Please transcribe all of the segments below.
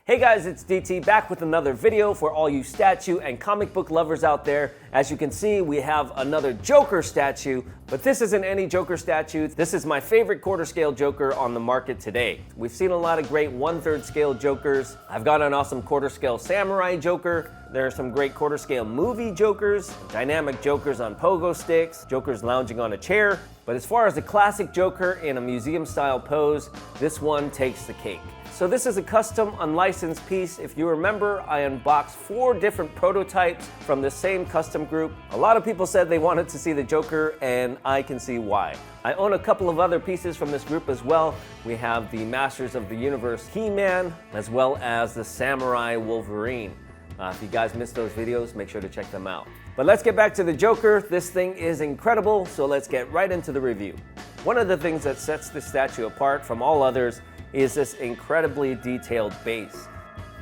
Hey guys, it's DT back with another video for all you statue and comic book lovers out there. As you can see, we have another Joker statue, but this isn't any Joker statue. This is my favorite quarter scale Joker on the market today. We've seen a lot of great 1/3 scale Jokers. I've got an awesome quarter scale samurai Joker. There are some great quarter scale movie Jokers, dynamic Jokers on pogo sticks, Jokers lounging on a chair. But as far as the classic Joker in a museum style pose, this one takes the cake. So this is a custom unlicensed piece. If you remember, I unboxed 4 different prototypes from the same custom group. A lot of people said they wanted to see the Joker, and I can see why. I own a couple of other pieces from this group as well. We have the Masters of the Universe He-Man, as well as the Samurai Wolverine. If you guys missed those videos, make sure to check them out. But let's get back to the Joker. This thing is incredible, so let's get right into the review. One of the things that sets this statue apart from all others is this incredibly detailed base.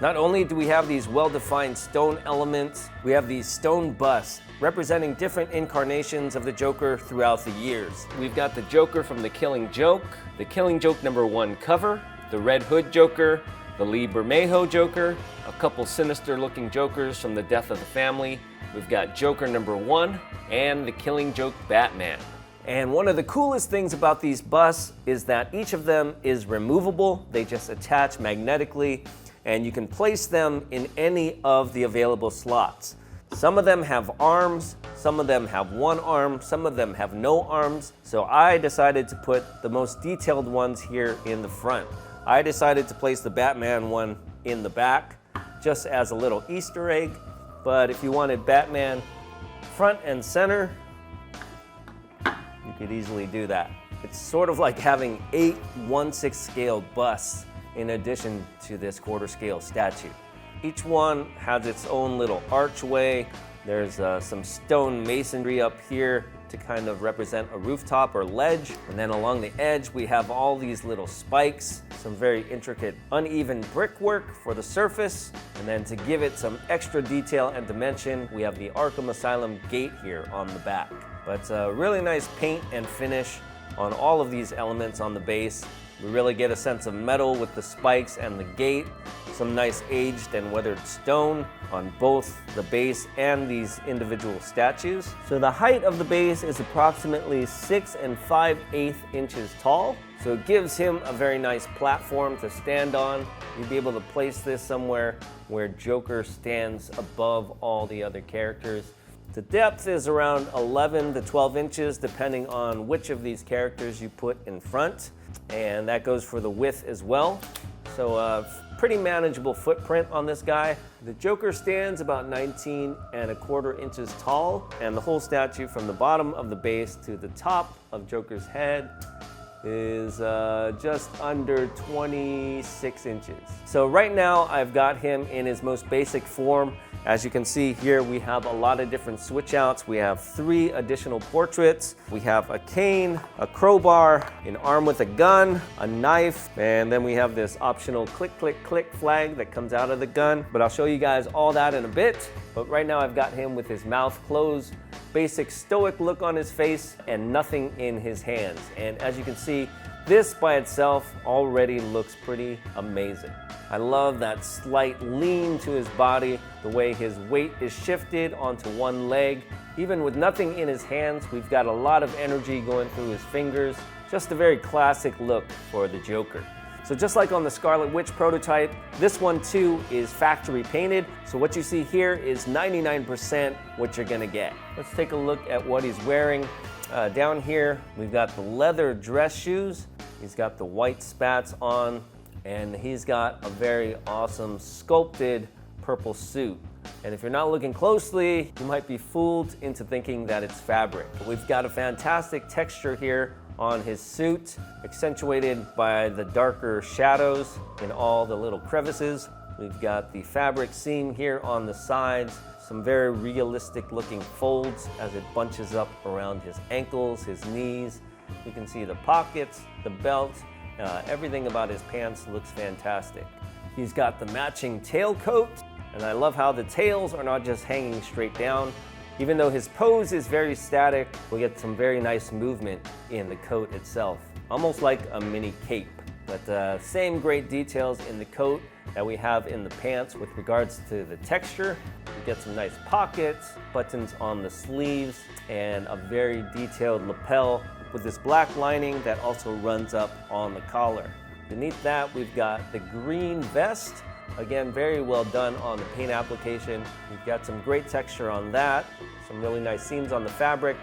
Not only do we have these well-defined stone elements, we have these stone busts representing different incarnations of the Joker throughout the years. We've got the Joker from The Killing Joke, the Killing Joke #1 cover, the Red Hood Joker, the Lee Bermejo Joker, a couple sinister looking Jokers from The Death of the Family. We've got Joker #1 and the Killing Joke Batman. And one of the coolest things about these busts is that each of them is removable. They just attach magnetically, and you can place them in any of the available slots. Some of them have arms, some of them have one arm, some of them have no arms. So I decided to put the most detailed ones here in the front. I decided to place the Batman one in the back, just as a little Easter egg. But if you wanted Batman front and center, you could easily do that. It's sort of like having 8 1/6 scale busts in addition to this quarter scale statue. Each one has its own little archway. There's some stone masonry up here to kind of represent a rooftop or ledge. And then along the edge, we have all these little spikes, some very intricate uneven brickwork for the surface. And then to give it some extra detail and dimension, we have the Arkham Asylum gate here on the back. But really nice paint and finish on all of these elements on the base. We really get a sense of metal with the spikes and the gate. Some nice aged and weathered stone on both the base and these individual statues. So the height of the base is approximately 6 5/8 inches tall. So it gives him a very nice platform to stand on. You'll be able to place this somewhere where Joker stands above all the other characters. The depth is around 11 to 12 inches, depending on which of these characters you put in front. And that goes for the width as well. So pretty manageable footprint on this guy. The Joker stands about 19 1/4 inches tall, and the whole statue from the bottom of the base to the top of Joker's head is just under 26 inches. So right now I've got him in his most basic form. As you can see here, we have a lot of different switch outs. We have 3 additional portraits. We have a cane, a crowbar, an arm with a gun, a knife, and then we have this optional click, click, click flag that comes out of the gun. But I'll show you guys all that in a bit. But right now I've got him with his mouth closed, basic stoic look on his face, and nothing in his hands. And as you can see, this by itself already looks pretty amazing. I love that slight lean to his body, the way his weight is shifted onto one leg. Even with nothing in his hands, we've got a lot of energy going through his fingers. Just a very classic look for the Joker. So just like on the Scarlet Witch prototype, this one too is factory painted. So what you see here is 99% what you're gonna get. Let's take a look at what he's wearing. Down here, we've got the leather dress shoes. He's got the white spats on, and he's got a very awesome sculpted purple suit. And if you're not looking closely, you might be fooled into thinking that it's fabric. But we've got a fantastic texture here on his suit, accentuated by the darker shadows in all the little crevices. We've got the fabric seam here on the sides, some very realistic looking folds as it bunches up around his ankles, his knees. You can see the pockets, the belt, everything about his pants looks fantastic. He's got the matching tailcoat, and I love how the tails are not just hanging straight down. Even though his pose is very static, we get some very nice movement in the coat itself, almost like a mini cape. But same great details in the coat that we have in the pants with regards to the texture. You get some nice pockets, buttons on the sleeves, and a very detailed lapel with this black lining that also runs up on the collar. Beneath that, we've got the green vest. Again, very well done on the paint application. We've got some great texture on that, some really nice seams on the fabric,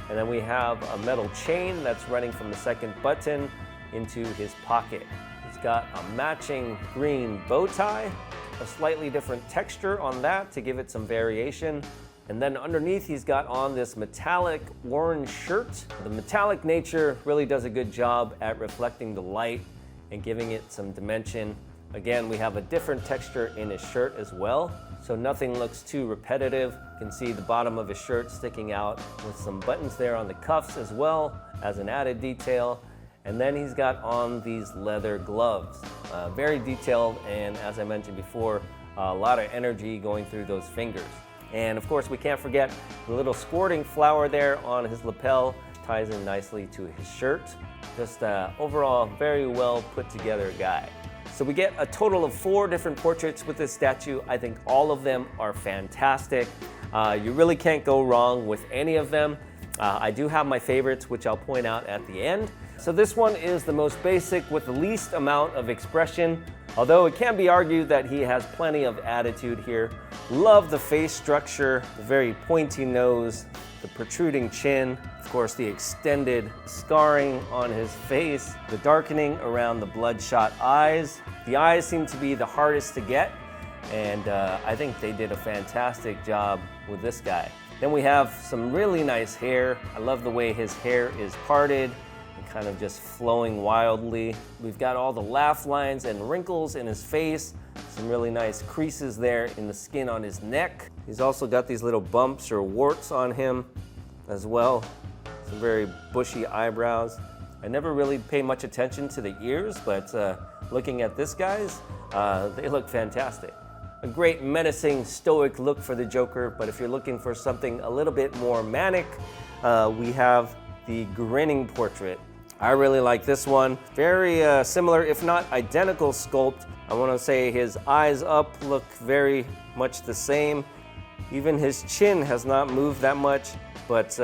and then we have a metal chain that's running from the second button into his pocket. He's got a matching green bow tie, a slightly different texture on that to give it some variation. And then underneath he's got on this metallic orange shirt. The metallic nature really does a good job at reflecting the light and giving it some dimension. Again, we have a different texture in his shirt as well, so nothing looks too repetitive. You can see the bottom of his shirt sticking out with some buttons there on the cuffs as well as an added detail. And then he's got on these leather gloves. Very detailed, and as I mentioned before, a lot of energy going through those fingers. And of course, we can't forget the little squirting flower there on his lapel, ties in nicely to his shirt. Just overall, very well put together guy. So we get a total of 4 different portraits with this statue. I think all of them are fantastic. You really can't go wrong with any of them. I do have my favorites, which I'll point out at the end. So this one is the most basic with the least amount of expression, although it can be argued that he has plenty of attitude here. Love the face structure, the very pointy nose, the protruding chin, of course the extended scarring on his face, the darkening around the bloodshot eyes. The eyes seem to be the hardest to get, and I think they did a fantastic job with this guy. Then we have some really nice hair. I love the way his hair is parted and kind of just flowing wildly. We've got all the laugh lines and wrinkles in his face, some really nice creases there in the skin on his neck. He's also got these little bumps or warts on him as well. Some very bushy eyebrows. I never really pay much attention to the ears, but looking at this guy's, they look fantastic. A great menacing, stoic look for the Joker, but if you're looking for something a little bit more manic, we have the grinning portrait. I really like this one. Very similar, if not identical sculpt. I want to say his eyes up look very much the same. Even his chin has not moved that much, but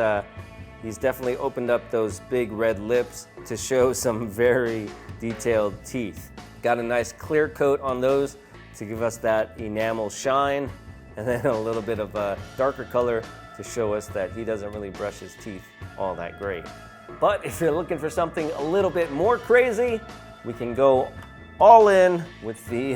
he's definitely opened up those big red lips to show some very detailed teeth. Got a nice clear coat on those to give us that enamel shine, and then a little bit of a darker color to show us that he doesn't really brush his teeth all that great. But if you're looking for something a little bit more crazy, we can go all in with the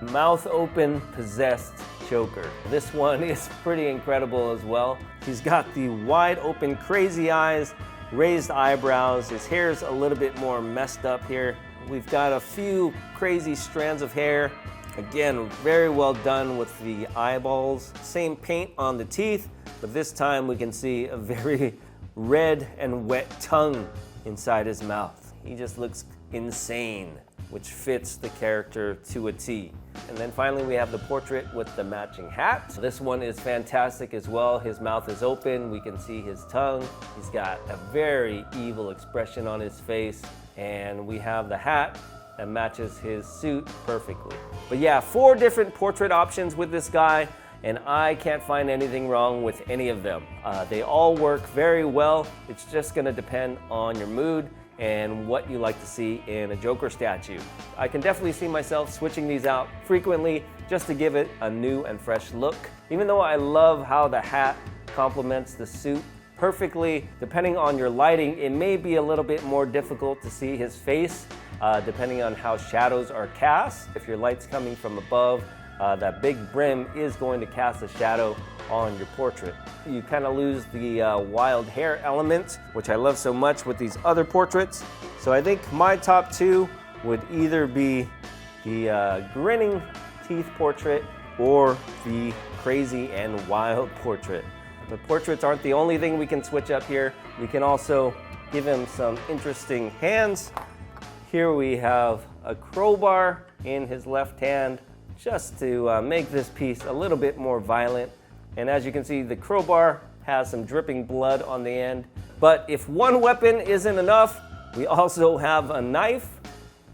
mouth open possessed Joker. This one is pretty incredible as well. He's got the wide open crazy eyes, raised eyebrows. His hair's a little bit more messed up here. We've got a few crazy strands of hair. Again, very well done with the eyeballs. Same paint on the teeth, but this time we can see a very red and wet tongue inside his mouth. He just looks insane, which fits the character to a T. And then finally we have the portrait with the matching hat. This one is fantastic as well. His mouth is open, we can see his tongue. He's got a very evil expression on his face, and we have the hat that matches his suit perfectly. But yeah, 4 different portrait options with this guy, and I can't find anything wrong with any of them. They all work very well. It's just gonna depend on your mood and what you like to see in a Joker statue. I can definitely see myself switching these out frequently just to give it a new and fresh look. Even though I love how the hat complements the suit perfectly, depending on your lighting, it may be a little bit more difficult to see his face, depending on how shadows are cast. If your light's coming from above, that big brim is going to cast a shadow on your portrait. You kind of lose the wild hair element, which I love so much with these other portraits. So I think my top 2 would either be the grinning teeth portrait or the crazy and wild portrait. The portraits aren't the only thing we can switch up here. We can also give him some interesting hands. Here we have a crowbar in his left hand just to make this piece a little bit more violent. And as you can see, the crowbar has some dripping blood on the end. But if one weapon isn't enough, we also have a knife.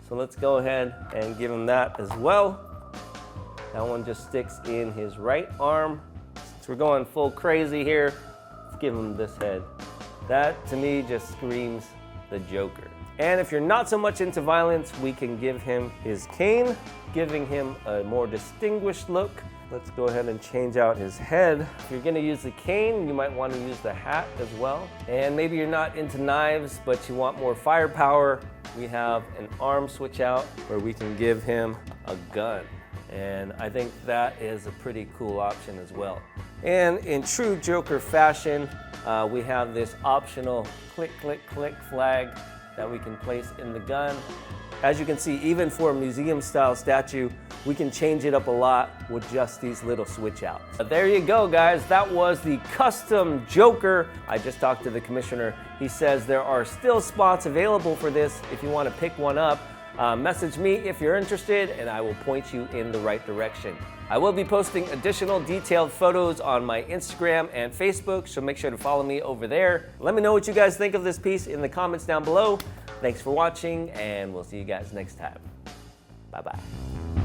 So let's go ahead and give him that as well. That one just sticks in his right arm. Since we're going full crazy here, let's give him this head. That to me just screams the Joker. And if you're not so much into violence, we can give him his cane, giving him a more distinguished look. Let's go ahead and change out his head. If you're gonna use the cane, you might want to use the hat as well. And maybe you're not into knives, but you want more firepower, we have an arm switch out where we can give him a gun. And I think that is a pretty cool option as well. And in true Joker fashion, we have this optional click, click, click flag that we can place in the gun. As you can see, even for a museum style statue, we can change it up a lot with just these little switch outs. But there you go, guys. That was the custom Joker. I just talked to the commissioner. He says there are still spots available for this if you want to pick one up. Message me if you're interested and I will point you in the right direction. I will be posting additional detailed photos on my Instagram and Facebook, so make sure to follow me over there. Let me know what you guys think of this piece in the comments down below. Thanks for watching, and we'll see you guys next time. Bye-bye.